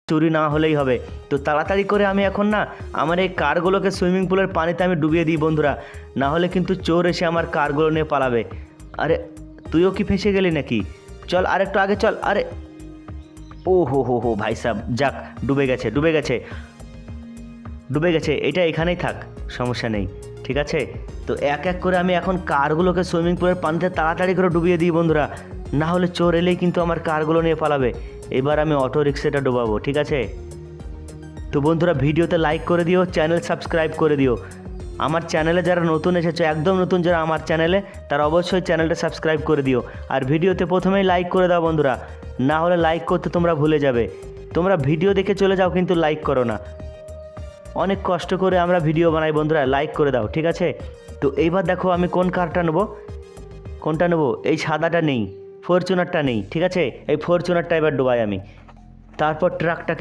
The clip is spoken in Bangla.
চুরি না হলেই হবে। তো তাড়াতাড়ি করে আমি এখন না আমার এই কারগুলোকে সুইমিং পুলের পানিতে আমি ডুবিয়ে দিই বন্ধুরা, না হলে কিন্তু চোর এসে আমার কারগুলো নিয়ে পালাবে। আরে তুইও কি ফেঁসে গেলি নাকি? চল আরেকটু আগে চল। আরে ও হো ভাই সাহেব, যাক ডুবে গেছে ডুবে গেছে ডুবে গেছে, এটা এখানেই থাক, সমস্যা নেই, ঠিক আছে। তো এক এক করে আমি এখন কারগুলোকে সুইমিং পুলের পানিতে তাড়াতাড়ি করে ডুবিয়ে দিই বন্ধুরা, না হলে চোর এলেই কিন্তু আমার কারগুলো নিয়ে পালাবে। এবার আমি অটো রিক্সাটা ডোবাবো, ঠিক আছে। তো বন্ধুরা ভিডিওতে লাইক করে দিও, চ্যানেল সাবস্ক্রাইব করে দিও। আমার চ্যানেলে যারা নতুন এসেছো, একদম নতুন যারা আমার চ্যানেলে, তারা অবশ্যই চ্যানেলটা সাবস্ক্রাইব করে দিও। আর ভিডিওতে প্রথমেই লাইক করে দাও বন্ধুরা, না হলে লাইক করতে তোমরা ভুলে যাবে। তোমরা ভিডিও দেখে চলে যাও কিন্তু লাইক করো না। অনেক কষ্ট করে আমরা ভিডিও বানাই বন্ধুরা, লাইক করে দাও, ঠিক আছে। তো এইবার দেখো আমি কোন কারটা নেবো, কোনটা নেবো? এই সাদাটা নেই, ফরচুনারটা নেই, ঠিক আছে। এই ফরচুনারটা এবার ডোবাই আমি, তারপর ট্রাকটাকে